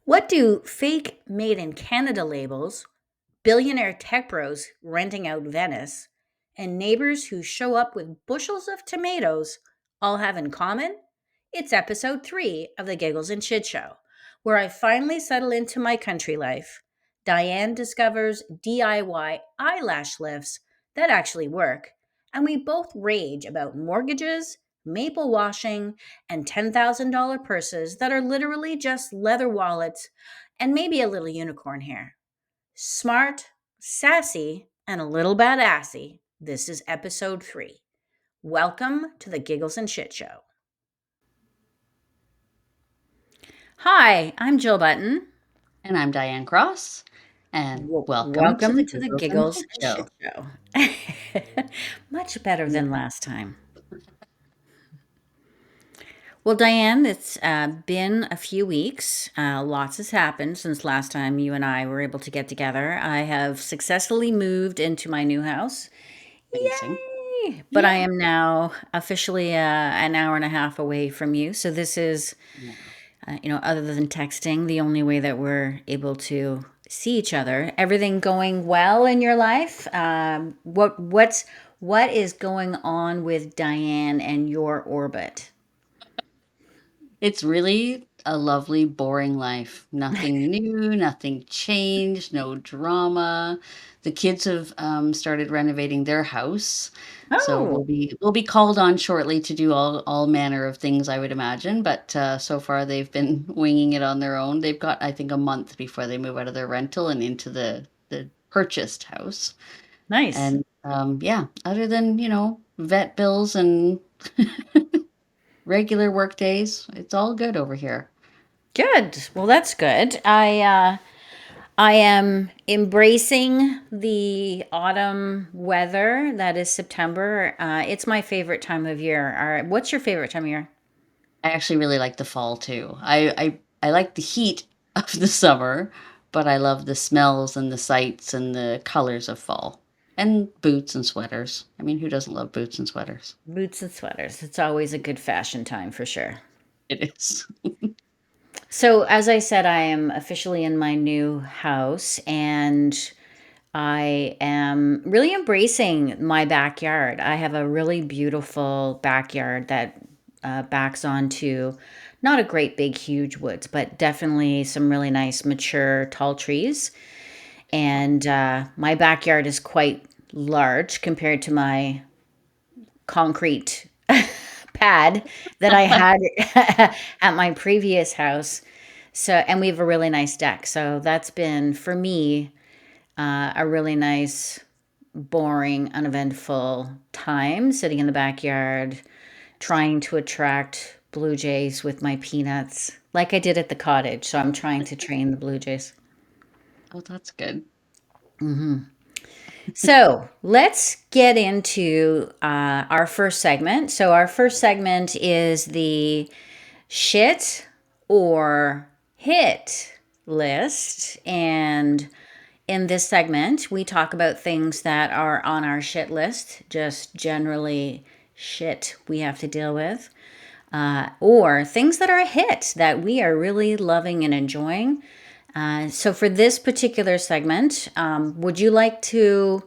What do fake made in Canada labels, billionaire tech bros renting out Venice, and neighbors who show up with bushels of tomatoes all have in common? It's episode 3 of the Giggles and Shit Show, where I finally settle into my country life. Diane discovers DIY eyelash lifts that actually work, and we both rage about mortgages, maple washing, and $10,000 purses that are literally just leather wallets and maybe a little unicorn hair. Smart, sassy, and a little badassy. This is episode 3. Welcome to the Giggles and Shit Show. Hi, I'm Jill Button. And I'm Diane Cross, and welcome to the Welcome to the Giggles and Giggles Shit and Shit Show. Show. Much better Yeah. than last time. Well, Diane, it's been a few weeks. Lots has happened since last time you and I were able to get together. I have successfully moved into my new house. Amazing. Yay! But I Yeah. am now officially an hour and a half away from you. So this is, Yeah. other than texting, the only way that we're able to see each other. Everything going well in your life? What is going on with Diane and your orbit? It's really a lovely, boring life. Nothing new, nothing changed, no drama. The kids have started renovating their house, so Oh, we'll be called on shortly to do all manner of things, I would imagine. But so far, they've been winging it on their own. They've got, I think, a month before they move out of their rental and into the purchased house. nice. And yeah, other than, vet bills and regular work days, it's all good over here. Good. Well, that's good. I am embracing the autumn weather. That is September. It's my favorite time of year. All right. What's your favorite time of year? I actually really like the fall too. I like the heat of the summer, but I love the smells and the sights and the colors of fall. And boots and sweaters. I mean, who doesn't love boots and sweaters? Boots and sweaters. It's always a good fashion time for sure. It is. So, as I said, I am officially in my new house and I am really embracing my backyard. I have a really beautiful backyard that backs onto not a great big, huge woods, but definitely some really nice, mature, tall trees. And my backyard is quite large compared to my concrete pad that I had at my previous house. So, and we have a really nice deck. So that's been for me a really nice, boring, uneventful time sitting in the backyard trying to attract blue jays with my peanuts, like I did at the cottage. So I'm trying to train the blue jays. Oh, that's good. So let's get into our first segment. So, our first segment is the shit or hit list. And in this segment, we talk about things that are on our shit list, just generally shit we have to deal with, or things that are a hit that we are really loving and enjoying. So, for this particular segment, would you like to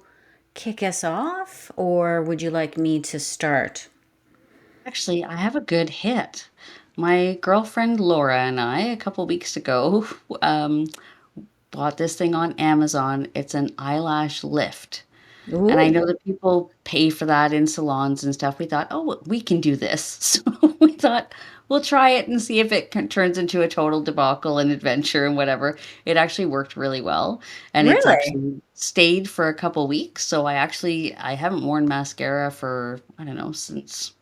kick us off or would you like me to start? Actually, I have a good hit. My girlfriend Laura and I, a couple weeks ago, um, bought this thing on Amazon. It's an eyelash lift. And I Ooh, know that people pay for that in salons and stuff. We thought, oh, we can do this. So we thought we'll try it and see if it turns into a total debacle and adventure and whatever. It actually worked really well, and it's really? actually stayed for a couple weeks. So I haven't worn mascara for I don't know since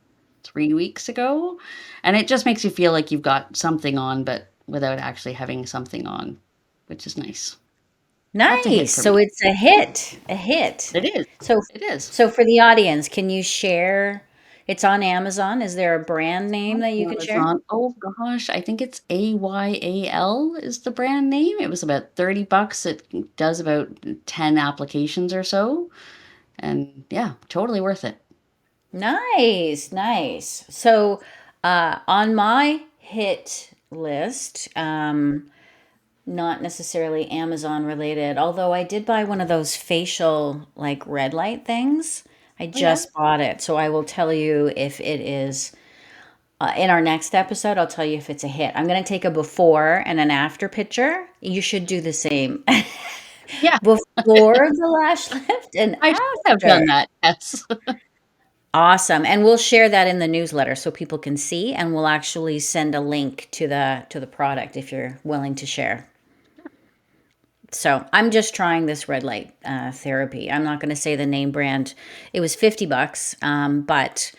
3 weeks ago, and it just makes you feel like you've got something on, but without actually having something on, which is nice. That's a hit Nice. for So me. it's a hit, a hit. It is. So, It is. so for the audience, can you share? It's on Amazon. Is there a brand name On that you can share? Amazon. Oh gosh, I think it's AYAL is the brand name. It was about 30 bucks. It does about 10 applications or so. And yeah, totally worth it. Nice, nice. So, on my hit list, not necessarily Amazon related, although I did buy one of those facial like red light things. I Oh, yeah. just bought it, so I will tell you if it is in our next episode. I'll tell you if it's a hit. I'm going to take a before and an after picture. You should do the same. Yeah. Before the lash lift and I should have after. done that, yes. Awesome. And we'll share that in the newsletter so people can see, and we'll actually send a link to the product if you're willing to share. So I'm just trying this red light therapy. I'm not going to say the name brand. It was $50, but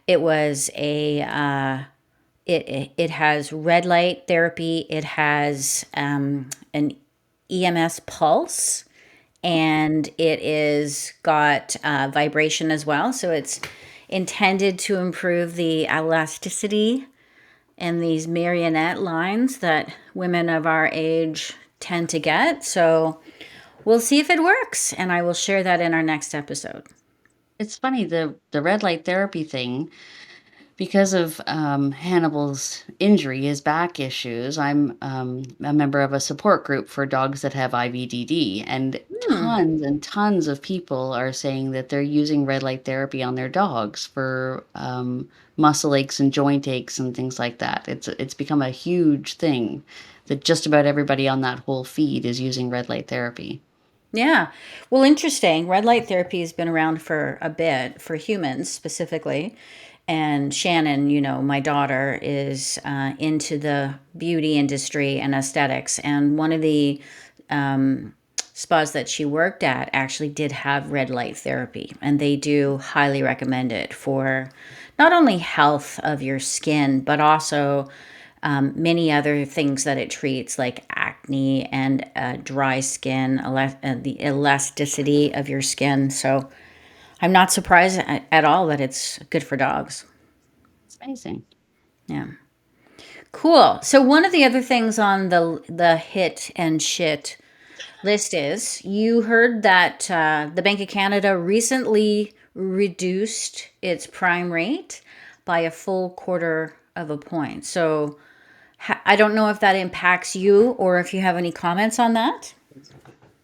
it was a it has red light therapy. It has an EMS pulse, and it is got vibration as well. So it's intended to improve the elasticity and these marionette lines that women of our age tend to get. So we'll see if it works, and I will share that in our next episode. It's funny, the red light therapy thing, because of, Hannibal's injury, his back issues, I'm, a member of a support group for dogs that have IVDD, and Hmm. tons and tons of people are saying that they're using red light therapy on their dogs for, muscle aches and joint aches and things like that. It's become a huge thing that just about everybody on that whole feed is using red light therapy. Yeah. Well, interesting. Red light therapy has been around for a bit for humans specifically. And Shannon, my daughter, is into the beauty industry and aesthetics. And one of the spas that she worked at actually did have red light therapy. And they do highly recommend it for not only health of your skin, but also many other things that it treats, like acne and dry skin, the elasticity of your skin. So I'm not surprised at all that it's good for dogs. It's amazing. Yeah. Cool. So one of the other things on the hit and shit list is you heard that the Bank of Canada recently reduced its prime rate by a full quarter of a point. So I don't know if that impacts you or if you have any comments on that.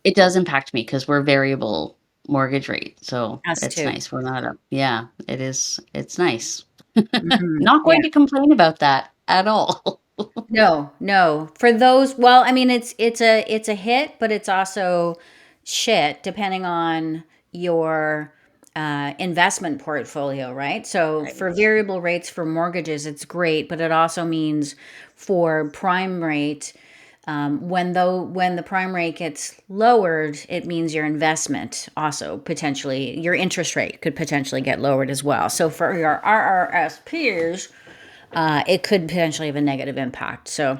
It does impact me because 'cause we're variable mortgage rate, so Us it's too. nice. We're not a yeah, it is it's nice. Mhm. Not Yeah. going to complain about that at all. No, no. For those, well, I mean, it's a hit, but it's also shit depending on your investment portfolio, right? So for Right. variable rates for mortgages, it's great, but it also means for prime rate, when the prime rate gets lowered, it means your investment also potentially your interest rate could potentially get lowered as well. So for your RRSPs, it could potentially have a negative impact. So,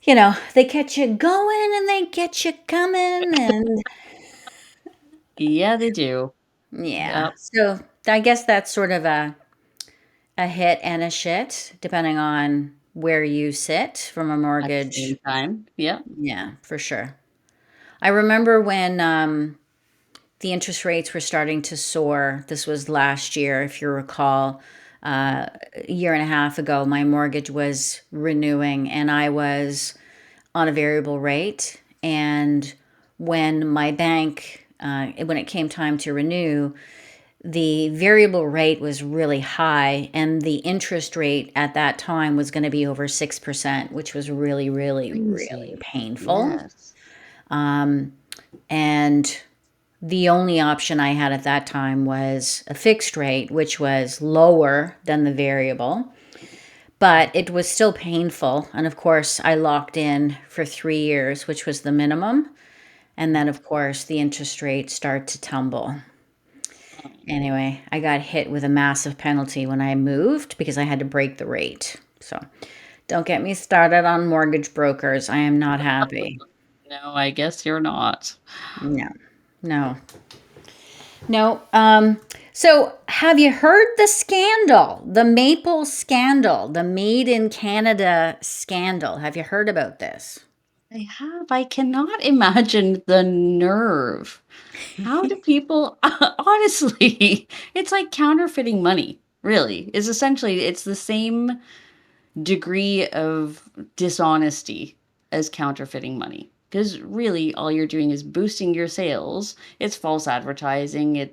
they get you going and they get you coming. And Yeah, they do. yeah. Yep. So I guess that's sort of a hit and a shit, depending on where you sit from a At the mortgage. same time. Yep. Yeah, for sure. I remember when the interest rates were starting to soar. This was last year, if you recall. A year and a half ago, my mortgage was renewing, and I was on a variable rate. And when my bank, when it came time to renew, the variable rate was really high, and the interest rate at that time was going to be over 6%, which was really, really, really Crazy. painful. Yes. And the only option I had at that time was a fixed rate, which was lower than the variable, but it was still painful. And of course, I locked in for 3 years, which was the minimum. And then, of course, the interest rates start to tumble. Anyway, I got hit with a massive penalty when I moved because I had to break the rate. So don't get me started on mortgage brokers. I am not happy. No, I guess you're not. No, no, no. So have you heard the scandal, the maple scandal, the made in Canada scandal? Have you heard about this? I have. I cannot imagine the nerve. How do people honestly, it's like counterfeiting money, really. It's the same degree of dishonesty. as counterfeiting money. Because really, all you're doing is boosting your sales. It's false advertising.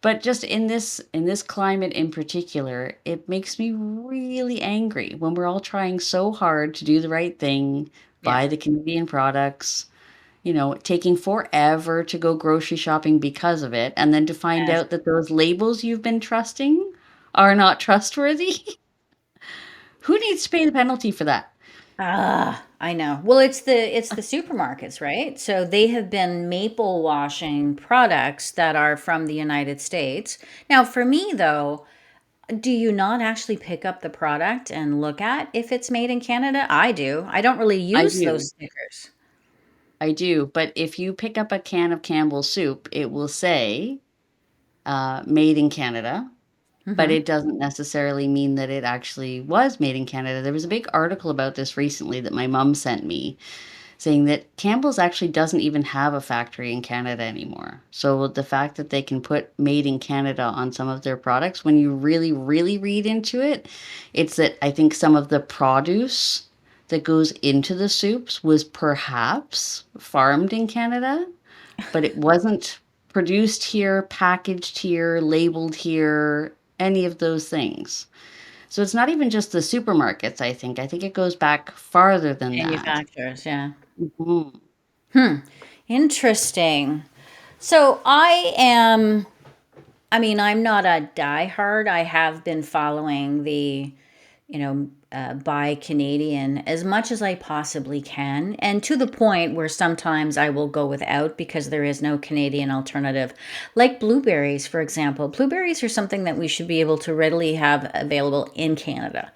But just in this climate in particular, it makes me really angry when we're all trying so hard to do the right thing, Yeah. buy the Canadian products, taking forever to go grocery shopping because of it, and then to find Yes. out that those labels you've been trusting are not trustworthy. Who needs to pay the penalty for that? Ah, I know. Well, it's the supermarkets, right? So they have been maple washing products that are from the United States. Now, for me though, do you not actually pick up the product and look at if it's made in Canada? I do. I don't really I use those do. stickers. I do. But if you pick up a can of Campbell's soup, it will say made in Canada, but Mhm. it doesn't necessarily mean that it actually was made in Canada. There was a big article about this recently that my mom sent me, saying that Campbell's actually doesn't even have a factory in Canada anymore. So the fact that they can put made in Canada on some of their products, when you really, really read into it, it's that I think some of the produce that goes into the soups was perhaps farmed in Canada, but it wasn't produced here, packaged here, labeled here, any of those things. So it's not even just the supermarkets, I think. I think it goes back farther than that. Manufacturers, yeah. Mhm. Hmm. Interesting. So I mean, I'm not a diehard. I have been following the, buy Canadian as much as I possibly can, and to the point where sometimes I will go without because there is no Canadian alternative. Like blueberries, for example. Blueberries are something that we should be able to readily have available in Canada.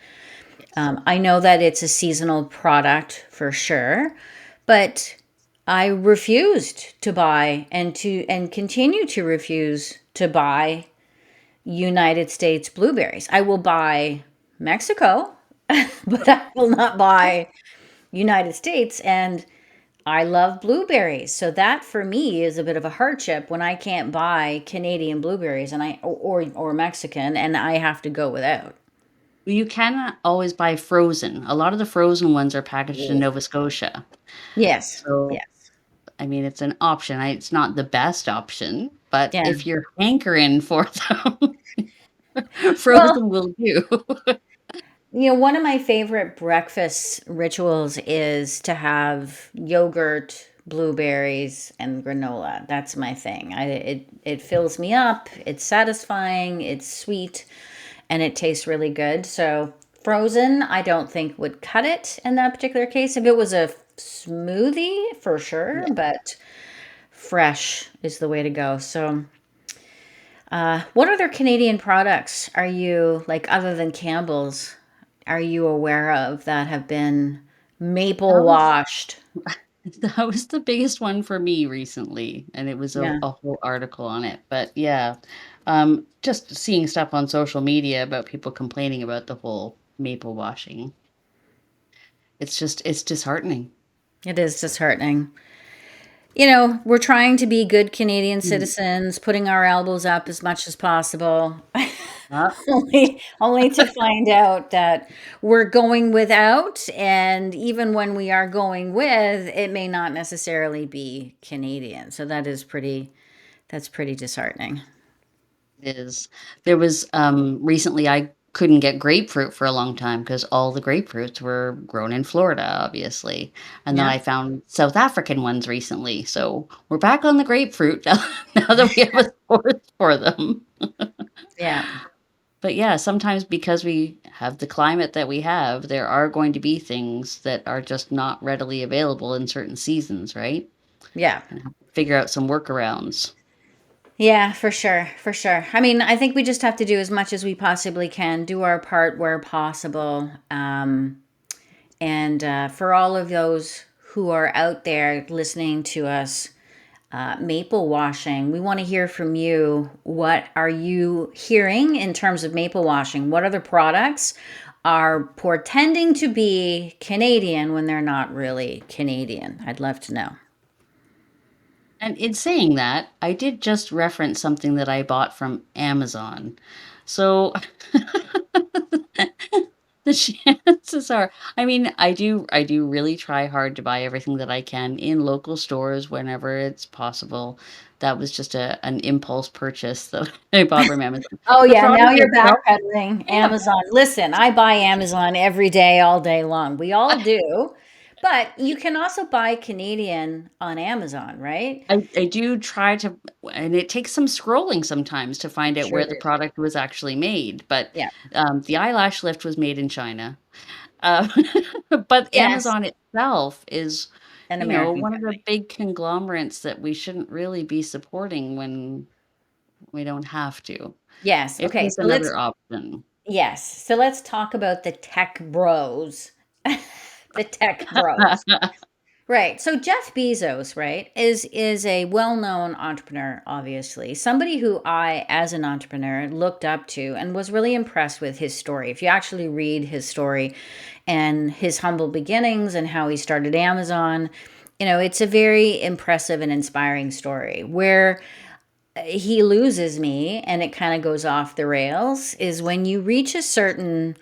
Yes. I know that it's a seasonal product for sure, but I refused to buy and continue to refuse to buy United States blueberries. I will buy Mexico, but I will not buy United States. And I love blueberries. So that for me is a bit of a hardship when I can't buy Canadian blueberries and or Mexican and I have to go without. You cannot always buy frozen. A lot of the frozen ones are packaged in Ugh. Nova Scotia. Yes. So, Yes. I mean, it's an option. It's not the best option, but Yeah. if you're hankering for them, Well, frozen will do. one of my favorite breakfast rituals is to have yogurt, blueberries, and granola. That's my thing. It fills me up. It's satisfying. It's sweet, and it tastes really good. So frozen, I don't think would cut it in that particular case. If it was a smoothie, for sure, Yeah. but fresh is the way to go. So what other Canadian products are you like other than Campbell's? Are you aware of that have been That maple was washed? that was the biggest one for me recently, and it was a, Yeah. a whole article on it. But yeah, just seeing stuff on social media about people complaining about the whole maple washing. It's disheartening. It is disheartening. We're trying to be good Canadian Mhm. citizens, putting our elbows up as much as possible, Uh, only to find out that we're going without, and even when we are going with, it may not necessarily be Canadian. So that's pretty disheartening. is there was recently I couldn't get grapefruit for a long time because all the grapefruits were grown in Florida, obviously. And then Yeah. I found South African ones recently. So we're back on the grapefruit now that we have a source for them. Yeah. But yeah, sometimes because we have the climate that we have, there are going to be things that are just not readily available in certain seasons, right? Yeah. And have to figure out some workarounds. Yeah, for sure. For sure. I mean, I think we just have to do as much as we possibly can, do our part where possible. And for all of those who are out there listening to us, maple washing, we want to hear from you. What are you hearing in terms of maple washing? What other products are pretending to be Canadian when they're not really Canadian? I'd love to know. And in saying that, I did just reference something that I bought from Amazon. So The chances are, I mean, I do really try hard to buy everything that I can in local stores whenever it's possible. That was just an impulse purchase that I bought from Amazon. Oh, The yeah, now product you're itself, backpedaling. yeah, Amazon. Listen, I buy Amazon every day, all day long. We all do. But you can also buy Canadian on Amazon, right? I do try to, and it takes some scrolling sometimes to find out Sure where the do. product was actually made, but, Yeah, the eyelash lift was made in China. Uh, but yes, Amazon itself is, an American one of the company. big conglomerates that we shouldn't really be supporting when we don't have to. Yes, If okay, there's another option. so let's talk about the tech bros. The tech bros. Right. So Jeff Bezos, right, is a well-known entrepreneur, obviously. Somebody who I, as an entrepreneur, looked up to and was really impressed with his story. If you actually read his story and his humble beginnings and how he started Amazon, it's a very impressive and inspiring story. Where he loses me and it kind of goes off the rails is when you reach a certain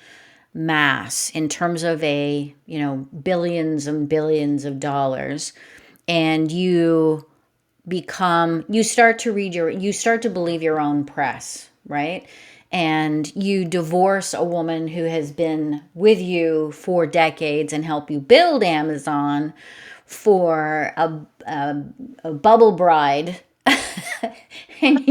mass in terms of billions and billions of dollars, and you start to believe your own press, right? And you divorce a woman who has been with you for decades and help you build Amazon for a bubble bride. And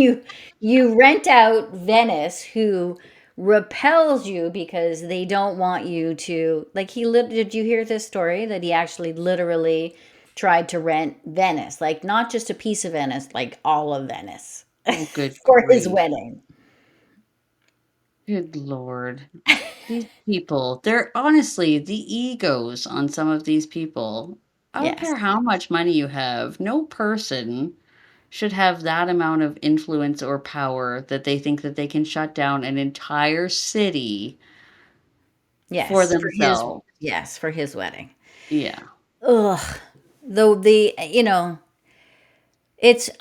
you rent out Venice, who repels you because they don't want you to, like, did you hear this story that he actually literally tried to rent Venice, like not just a piece of Venice, like all of Venice Oh, good for his grief. wedding. Good lord. These people, they're honestly, the egos on some of these people, I don't Yes. care how much money you have, no person should have that amount of influence or power that they think that they can shut down an entire city for themselves. For his wedding. Yeah. Ugh. Though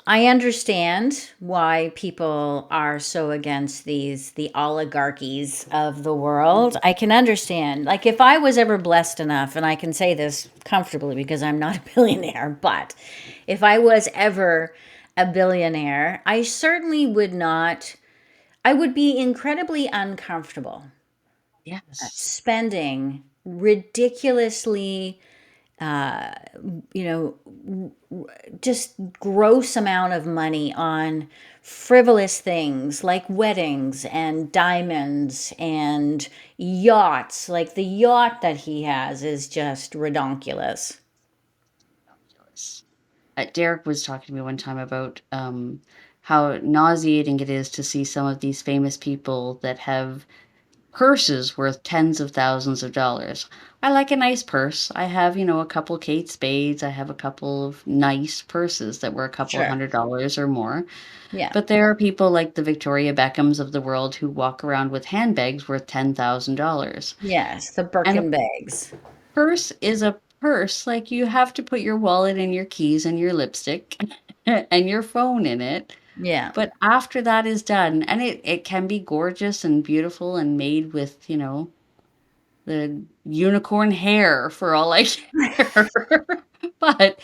I understand why people are so against the oligarchies of the world. I can understand. Like, if I was ever blessed enough, and I can say this comfortably because I'm not a billionaire, but if I was ever a billionaire, I certainly would not, I would be incredibly uncomfortable Yes. spending ridiculously, uh, you know, just gross amount of money on frivolous things like weddings and diamonds and yachts. Like, the yacht that he has is just redonkulous. Ridiculous. Derek was talking to me one time about how nauseating it is to see some of these famous people that have purses worth tens of thousands of dollars. I like a nice purse. I have, a couple Kate Spades. I have a couple of nice purses that were a couple of Sure. $100 or more. Yeah. But there are people like the Victoria Beckhams of the world who walk around with handbags worth $10,000. Yes, the And a Birkin bags. purse is a purse. Like, you have to put your wallet and your keys and your lipstick and your phone in it. Yeah. But after that is done, and it can be gorgeous and beautiful and made with, the unicorn hair for all I care. But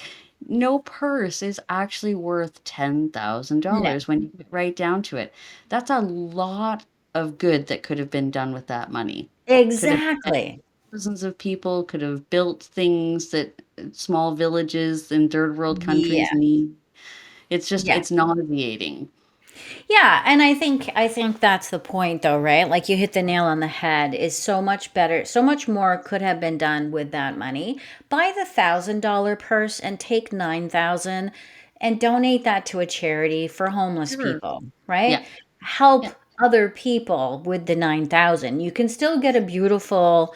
no purse is actually worth No. $10,000 when you get right down to it. That's a lot of good that could have been done with that money. Could have fed Exactly. thousands of people, could have built things that small villages in third world Yeah. countries need. It's just, Yeah. it's nauseating. Yeah, and I think that's the point, though, right? Like, you hit the nail on the head. Is so much better, so much more could have been done with that money. Buy the $1,000 purse and take 9,000 and donate that to a charity for homeless Sure. people, right? Yeah. Help Yeah. other people with the 9,000. You can still get a beautiful,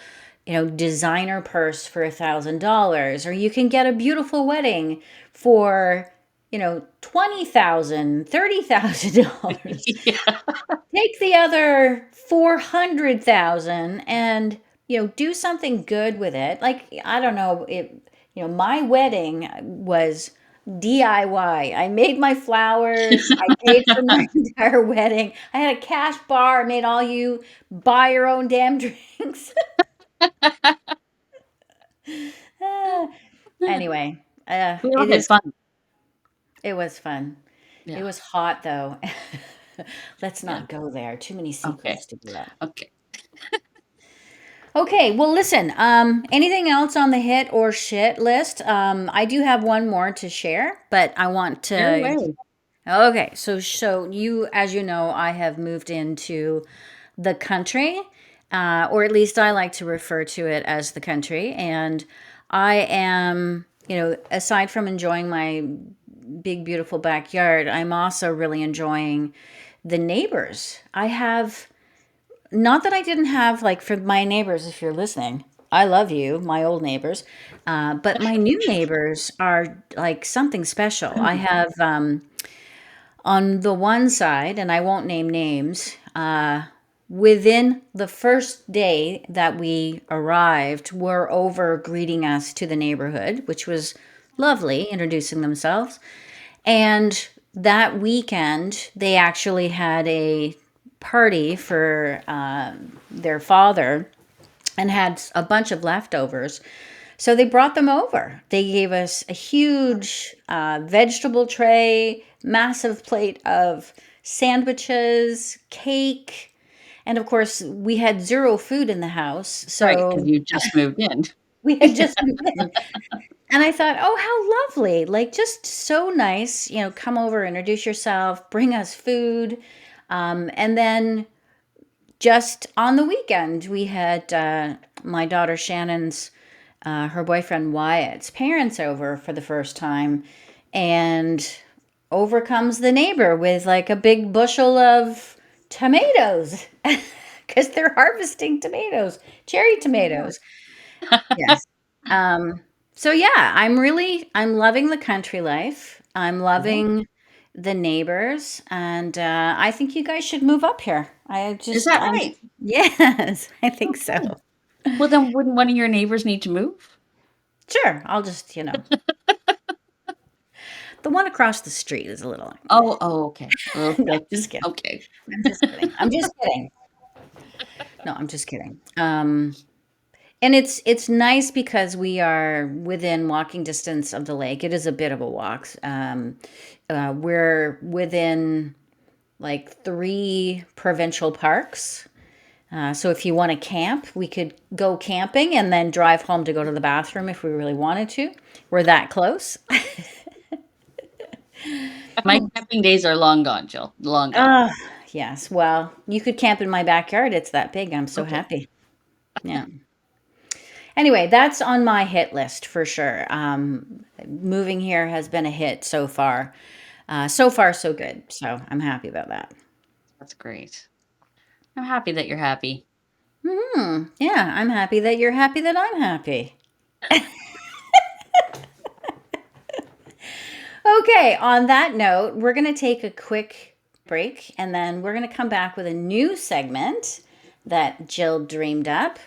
designer purse for $1,000, or you can get a beautiful wedding for 20,000, $30,000. Yeah. Take the other 400,000 and do something good with it. Like, I don't know, my wedding was DIY. I made my flowers, I paid for my entire wedding. I had a cash bar, I made all you buy your own damn drinks. Ah, anyway, We all it had is. fun. It was fun. It Yeah. was hot though. Let's Yeah. not go there. Too many Okay. secrets to give up. Okay. Okay, well, listen. Anything else on the hit or shit list? I do have one more to share, but I want Your to. way. Okay, so you, as you know, I have moved into the country, or at least I like to refer to it as the country, and I am, aside from enjoying my big, beautiful backyard, I'm also really enjoying the neighbors. I have, not that I didn't have, like, for my neighbors, if you're listening, I love you, my old neighbors, but my new neighbors are like something special. I have, on the one side, and I won't name names, within the first day that we arrived, were over greeting us to the neighborhood, which was lovely, introducing themselves. And that weekend, they actually had a party for their father and had a bunch of leftovers. So they brought them over. They gave us a huge vegetable tray, massive plate of sandwiches, cake, and of course, we had zero food in the house. Right, because So you just moved in. we had just moved in. And I thought, oh, how lovely. Like, just so nice. Come over, introduce yourself, bring us food. And then just on the weekend, we had my daughter Shannon's, her boyfriend Wyatt's parents over for the first time. And over comes the neighbor with like a big bushel of tomatoes because they're harvesting tomatoes, cherry Oh my god. tomatoes. Yes. Um, so yeah, I'm loving the country life. I'm Yeah. loving the neighbors, and I think you guys should move up here. Is that I'm right? yes, I think so. Okay. Well, then wouldn't one of your neighbors need to move? Sure, I'll just, the one across the street is a little. Oh, okay. A little No, I'm sketchy. just kidding. Okay. I'm just kidding. I'm just kidding. No, I'm just kidding. And it's nice because we are within walking distance of the lake. It is a bit of a walk. We're within like three provincial parks. So if you want to camp, we could go camping and then drive home to go to the bathroom if we really wanted to. We're that close. My camping days are long gone, Jill. Long gone. Oh, yes. Well, you could camp in my backyard. It's that big. I'm so Okay. happy. Yeah. Anyway, that's on my hit list for sure. Moving here has been a hit so far. So far, so good. So I'm happy about that. That's great. I'm happy that you're happy. Yeah, I'm happy that you're happy that I'm happy. Okay, on that note, we're going to take a quick break and then we're going to come back with a new segment that Jill dreamed up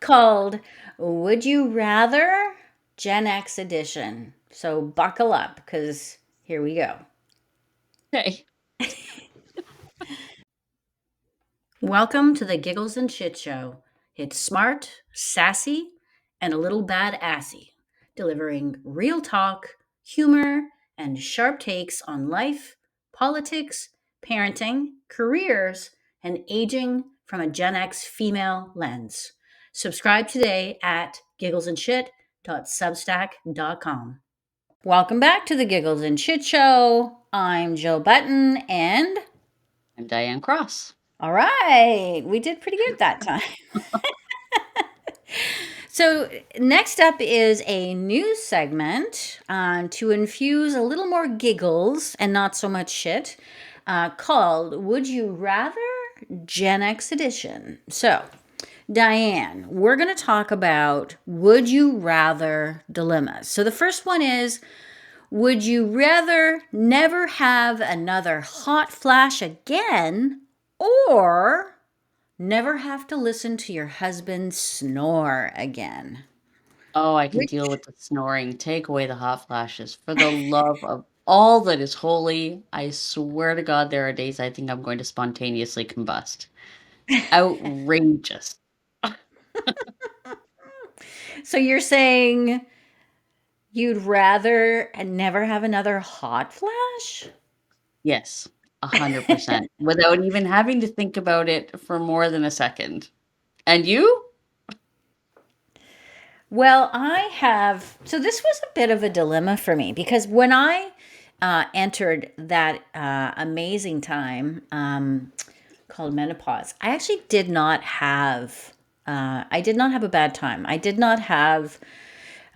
called Would You Rather Gen X Edition. So buckle up because here we go. Okay. Welcome to the Giggles and Shit Show. It's smart, sassy, and a little bad assy, delivering real talk, humor, and sharp takes on life, politics, parenting, careers, and aging from a Gen X female lens. Subscribe today at gigglesandshit.substack.com. Welcome back to the Giggles and Shit Show. I'm Jill Button, and I'm Diane Cross. all right, we did pretty good that time. So, next up is a new segment to infuse a little more giggles and not so much shit called Would You Rather Gen X Edition. So, Diane, we're going to talk about would you rather dilemmas. So, the first one is would you rather never have another hot flash again or never have to listen to your husband snore again? Oh, I can deal with the snoring. Take away the hot flashes. For the love of all that is holy, I swear to God, there are days I think I'm going to spontaneously combust. Outrageous. So you're saying you'd rather never have another hot flash? Yes, 100%, without even having to think about it for more than a second. And you? Well, I have. So this was a bit of a dilemma for me because when I entered that amazing time called menopause, I actually did not have. I did not have a bad time. I did not have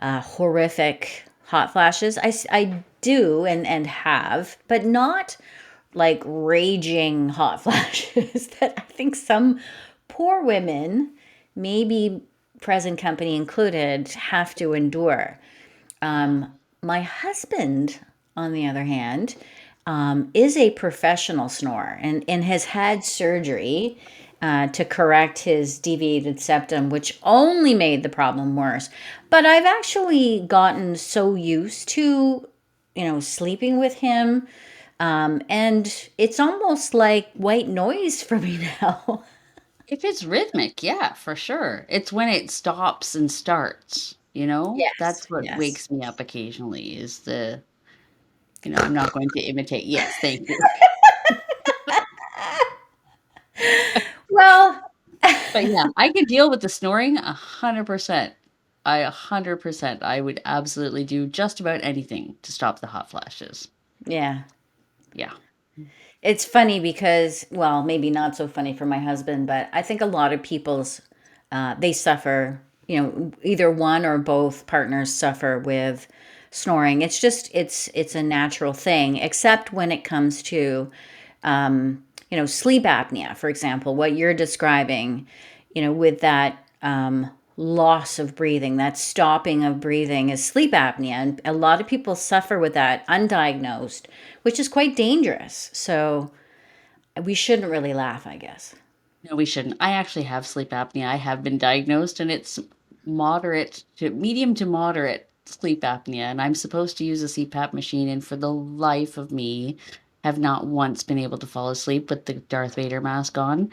horrific hot flashes. I do and have, but not like raging hot flashes that I think some poor women, maybe present company included, have to endure. Yeah. My husband, on the other hand, is a professional snorer and has had surgery to correct his deviated septum, which only made the problem worse. But I've actually gotten so used to, sleeping with him, and it's almost like white noise for me now. If it's rhythmic, yeah, for sure. It's when it stops and starts, Yes, That's what yes. wakes me up occasionally is I'm not going to imitate. Yes, thank you. Well, But yeah, I can deal with the snoring 100%. 100%. I would absolutely do just about anything to stop the hot flashes. yeah. Yeah. It's funny because, well, maybe not so funny for my husband, but I think a lot of people's they suffer. Either one or both partners suffer with snoring. It's a natural thing, except when it comes to sleep apnea, for example, what you're describing, with that loss of breathing, that stopping of breathing is sleep apnea. And a lot of people suffer with that undiagnosed, which is quite dangerous. So we shouldn't really laugh, I guess. No, we shouldn't. I actually have sleep apnea. I have been diagnosed and it's moderate to medium to moderate sleep apnea. And I'm supposed to use a CPAP machine. And for the life of me, have not once been able to fall asleep with the Darth Vader mask on.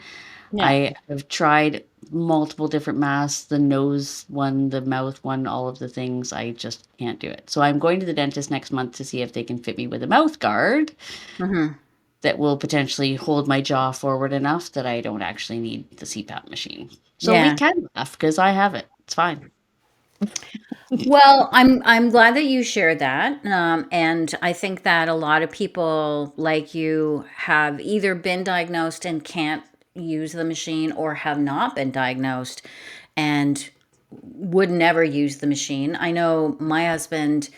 Yeah. I have tried multiple different masks, the nose one, the mouth one, all of the things. I just can't do it. So I'm going to the dentist next month to see if they can fit me with a mouth guard Hmm. that will potentially hold my jaw forward enough that I don't actually need the CPAP machine. So we Yeah. can laugh because I have it. It's fine. Well, I'm glad that you shared that, and I think that a lot of people like you have either been diagnosed and can't use the machine, or have not been diagnosed and would never use the machine. I know my husband.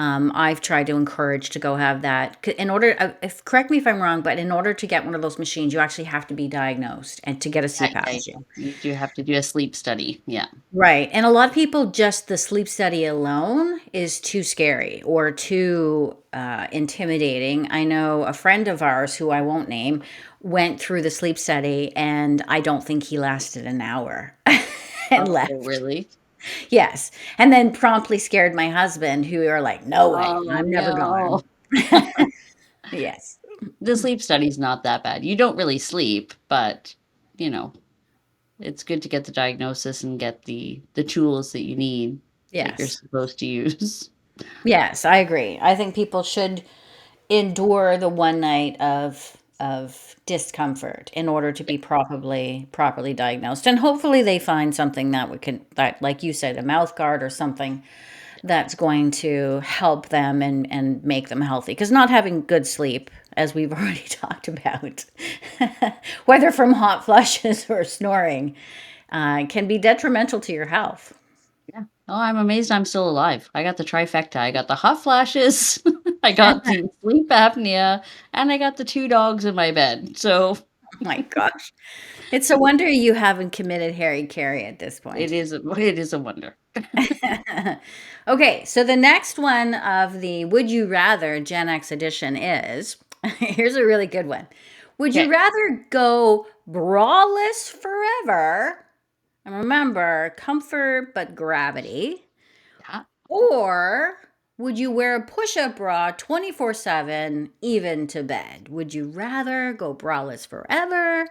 I've tried to encourage to go have that in order. If correct me if I'm wrong, but in order to get one of those machines, you actually have to be diagnosed and to get a Yeah, CPAP yeah, machine. yeah. You do have to do a sleep study. Yeah. Right. And a lot of people, just the sleep study alone is too scary or too intimidating. I know a friend of ours who I won't name went through the sleep study, and I don't think he lasted an hour and Oh, left. really? Yes. And then promptly scared my husband, who are like, no way, Oh, I'm never no. going. Yes. The sleep study's not that bad. You don't really sleep, but, you know, it's good to get the diagnosis and get the tools that you need that you're Yes. supposed to use. Yes, I agree. I think people should endure the one night of discomfort in order to be properly diagnosed, and hopefully they find something that we can, that, like you said, a mouth guard or something that's going to help them and make them healthy, because not having good sleep, as we've already talked about, whether from hot flushes or snoring, can be detrimental to your health. Yeah. Oh, I'm amazed I'm still alive. I got the trifecta. I got the hot flashes, I got the sleep apnea, and I got the 2 dogs in my bed. So, Oh my gosh, it's a wonder you haven't committed Harry Carey at this point. it is a wonder. Okay, so the next one of the Would You Rather Gen X edition is here's a really good one. Would you Okay. rather go braless forever? And remember, comfort but gravity. Yeah. Or would you wear a push up bra 24/7, even to bed? Would you rather go braless forever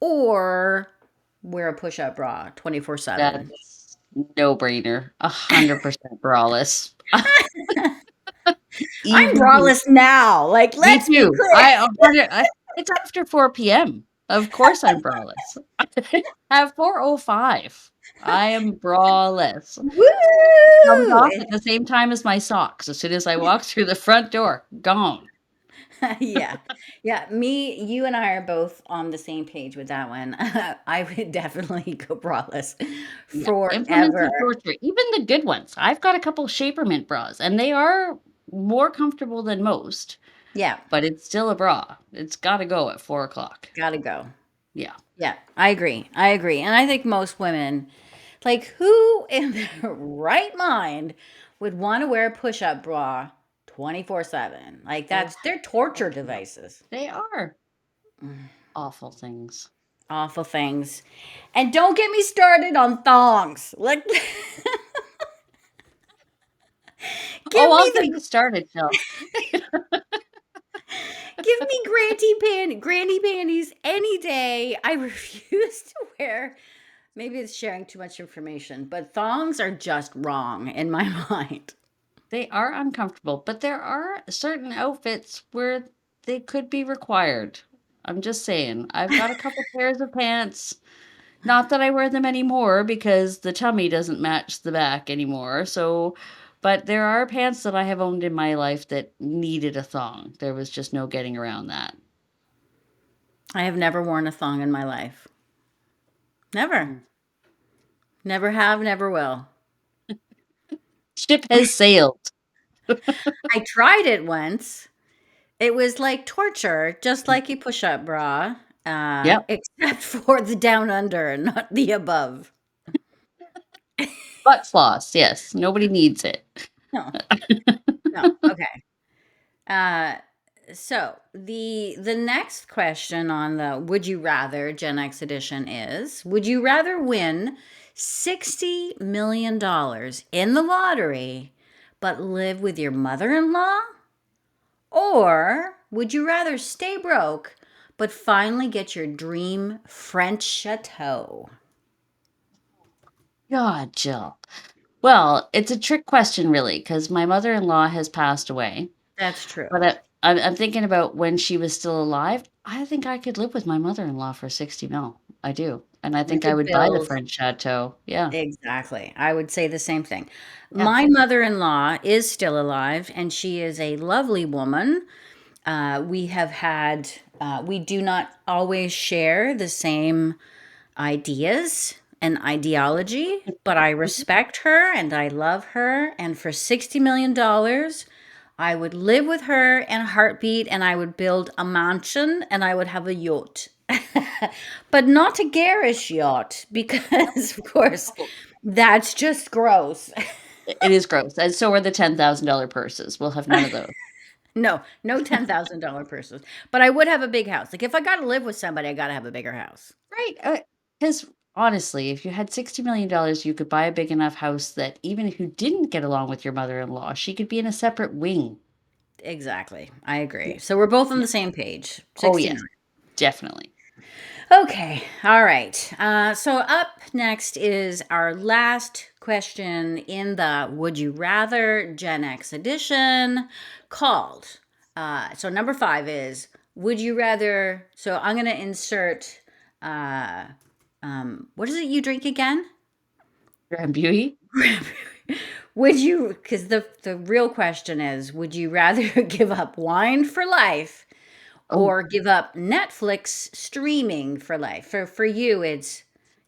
or wear a push-up bra 24/7. That's no-brainer. 100% braless. I'm Easy. braless now. Like, Me let's be too. clear. It's after 4 p.m. Of course I'm braless. At 4:05, I am braless. Comes Woo! off at the same time as my socks. As soon as I walk through the front door, gone. Yeah. Yeah, you and I are both on the same page with that one. I would definitely go braless Yeah, implements forever. of torture, even the good ones. I've got a couple Shaper Mint bras, and they are more comfortable than most, Yeah, but it's still a bra. It's gotta go at 4 o'clock. gotta go. Yeah. Yeah, I agree. I agree. And I think most women, like, who in their right mind would want to wear a push-up bra 24/7? Like, Oh, they're torture heck no. devices. They are awful things. Awful things. And don't get me started on thongs. Like, give Oh, me I'll get the you started, Phil. give me granny panties any day. I refuse to wear. Maybe it's sharing too much information, but thongs are just wrong in my mind. They are uncomfortable, but there are certain outfits where they could be required. I'm just saying. I've got a couple pairs of pants. Not that I wear them anymore because the tummy doesn't match the back anymore. So, but there are pants that I have owned in my life that needed a thong. There was just no getting around that. I have never worn a thong in my life. Never. Mm. Never have, never will. Ship has sailed. I tried it once. It was like torture, just like a push-up bra, Yep. except for the down under, not the above. Butt floss. Yes. Nobody needs it. No, no. Okay. Uh, so the next question on the Would You Rather Gen X edition is: Would you rather win $60 million in the lottery, but live with your mother-in-law, or would you rather stay broke but finally get your dream French chateau? God, Jill. Well, it's a trick question, really, because my mother-in-law has passed away. That's true. But I'm thinking about when she was still alive. I think I could live with my mother-in-law for 60 mil. I do. And I We think I could would buy the build. French chateau. Yeah. Exactly. I would say the same thing. Yeah. My mother-in-law is still alive, and she is a lovely woman. We do not always share the same ideas and ideology, but I Mhm. respect her and I love her. And for $60 million, I would live with her in a heartbeat and I would build a mansion and I would have a yacht. But not a garish yacht because, of course, Oh, that's just gross. it is gross. And so are the $10,000 purses. We'll have none of those. No, no $10,000 purses. But I would have a big house. Like if I got to live with somebody, I got to have a bigger house. Right. Because honestly, if you had $60 million, you could buy a big enough house that even if you didn't get along with your mother-in-law, she could be in a separate wing. Exactly. I Yeah. agree. So we're both on Yeah. the same page. Oh, 69. yes. Definitely. Okay. All right. So up next is our last question in the Would You Rather Gen X edition called. So number 5 is Would you rather? So I'm going to insert. Uh, what is it you drink again? Grand Beauty. Would you? Because the real question is, would you rather give up wine for life Oh, or give up Netflix streaming for life? For you, it's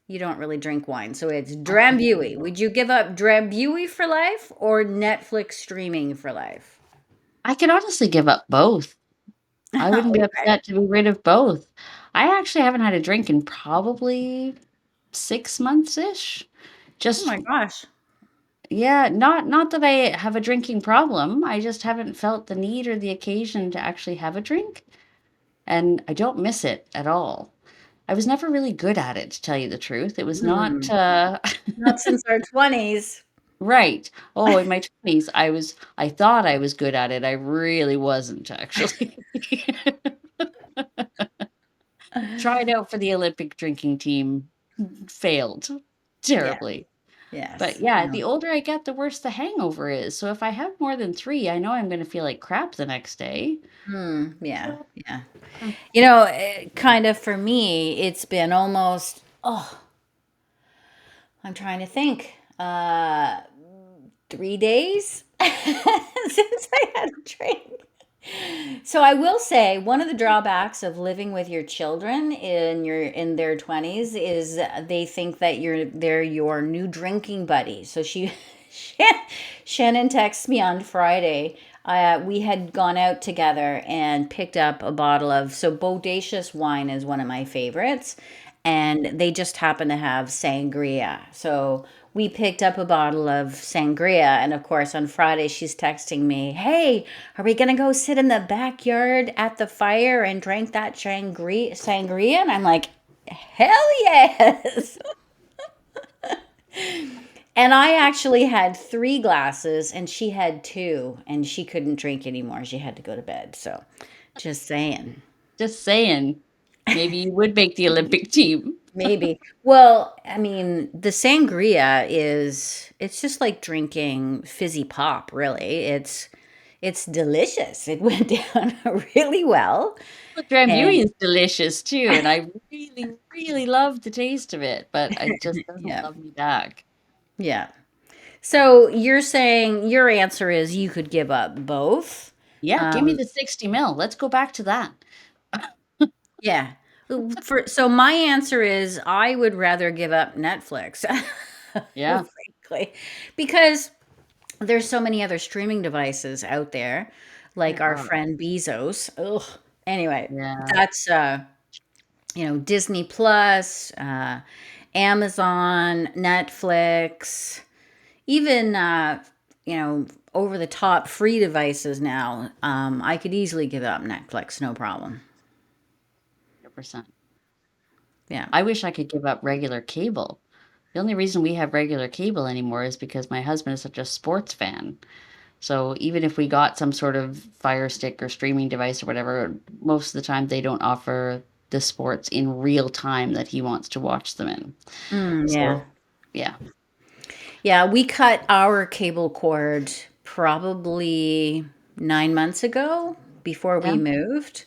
you don't really drink wine, so it's Drambuie. oh. Would you give up Drambuie for life or Netflix streaming for life? I could honestly give up both. I wouldn't be Okay. upset to be rid of both. I actually haven't had a drink in probably 6 months-ish. Oh Just my gosh. yeah, not that I have a drinking problem, I just haven't felt the need or the occasion to actually have a drink, and I don't miss it at all. I was never really good at it, to tell you the truth. It was not, Hmm. Not since our 20s. right. Oh, in my 20s, I thought I was good at it, I really wasn't, actually. Tried out for the Olympic drinking team. failed Yeah. terribly. But Yes. yeah, No. the older I get, the worse the hangover is. So if I have more than 3, I know I'm gonna feel like crap the next day. Yeah. So, Yeah. uh, Kind of for me, it's been almost, oh, I'm trying to think, 3 days since I had a drink. So I will say one of the drawbacks of living with your children in their 20s is they think that they're your new drinking buddy. So Shannon texts me on Friday. We had gone out together and picked up a bottle of, so Bodacious wine is one of my favorites, and they just happen to have sangria. So we picked up a bottle of sangria, and of course on Friday she's texting me, "Hey, are we gonna go sit in the backyard at the fire and drink that sangria?" And I'm like, "Hell yes!" And I actually had 3 glasses, and she had two, and she couldn't drink anymore. She had to go to bed. So, just saying. just saying, maybe you would make the Olympic team. Maybe. Well, I mean, the sangria it's just like drinking fizzy pop, really. It's delicious. It went down really well. The Drambuie And is delicious too, and I really, really love the taste of it, but it just doesn't yeah. love me back. Yeah. So you're saying your answer is you could give up both? Yeah, give me Um, the 60 mil. Let's go back to that. yeah. So my answer is I would rather give up Netflix, Yeah, frankly, because there's so many other streaming devices out there, like there our are. friend Bezos. Ugh. Anyway, Yeah, that's Disney Plus, Amazon, Netflix, even over the top free devices now. I could easily give up Netflix, no problem. 100%. Yeah. I wish I could give up regular cable. The only reason we have regular cable anymore is because my husband is such a sports fan. So even if we got some sort of Fire Stick or streaming device or whatever, most of the time they don't offer the sports in real time that he wants to watch them in. Yeah. So, yeah. Yeah, we cut our cable cord probably 9 months ago before Yeah, we moved.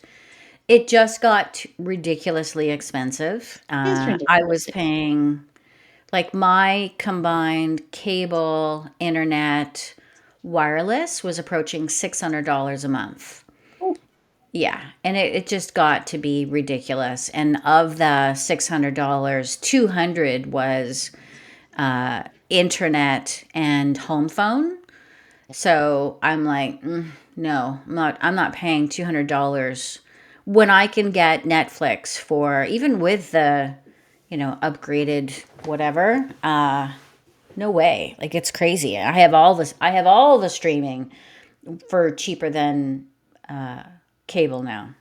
It just got ridiculously expensive. it's I was ridiculous. paying, like, my combined cable, internet, wireless was approaching $600 a month. Oh, Yeah, and it just got to be ridiculous. And of the $600, 200 was internet and home phone. So I'm like, no, I'm not paying $200 when I can get Netflix for, even with the, upgraded whatever. No way. Like, it's crazy. I have all the streaming for cheaper than cable now.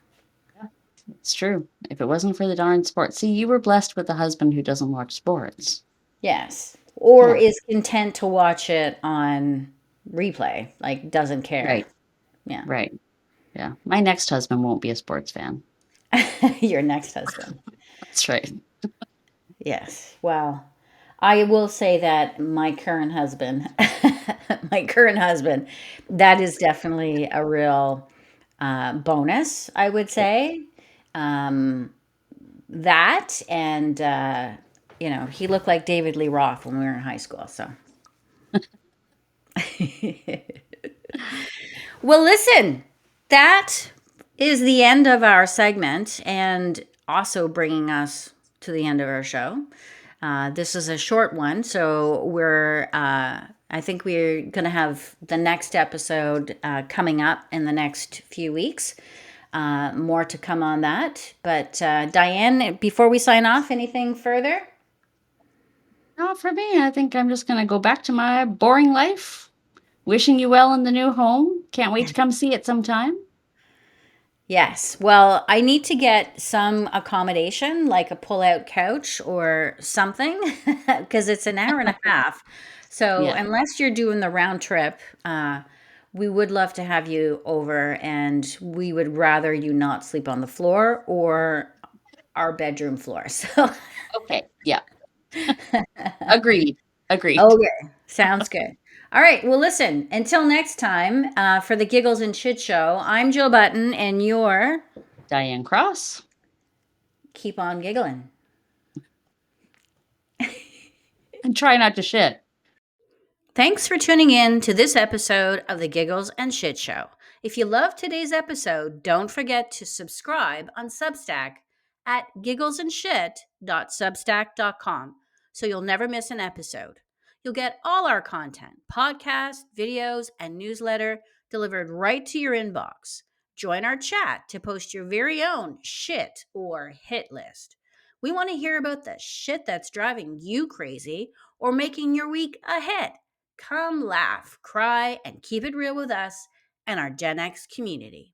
yeah, it's true. If it wasn't for the darn sports, see, you were blessed with a husband who doesn't watch sports. Yes. Or Yeah, is content to watch it on replay, like doesn't care. right, Yeah. right. Yeah. My next husband won't be a sports fan. Your next husband. That's right. Yes. Wow. I will say that my current husband, my current husband, that is definitely a real bonus, I would Yeah. say. Um, that and, he looked like David Lee Roth when we were in high school. So, well, listen, that is the end of our segment and also bringing us to the end of our show. This is a short one, so I think we're going to have the next episode coming up in the next few weeks. More to come on that. But Diane, before we sign off, anything further? Not for me. I think I'm just going to go back to my boring life. Wishing you well in the new home. Can't wait to come see it sometime. Yes. Well, I need to get some accommodation, like a pull-out couch or something, because it's an hour and a half. So Yeah. unless you're doing the round trip, we would love to have you over, and we would rather you not sleep on the floor or our bedroom floor. So Okay. Yeah. Agreed. Agreed. Okay, sounds good. All right, well, listen, until next time, for the Giggles and Shit Show, I'm Jill Button, and you're Diane Cross. keep on giggling. And try not to shit. Thanks for tuning in to this episode of the Giggles and Shit Show. If you loved today's episode, don't forget to subscribe on Substack at gigglesandshit.substack.com so you'll never miss an episode. You'll get all our content, podcasts, videos, and newsletter delivered right to your inbox. Join our chat to post your very own shit or hit list. We want to hear about the shit that's driving you crazy or making your week a hit. Come laugh, cry, and keep it real with us and our Gen X community.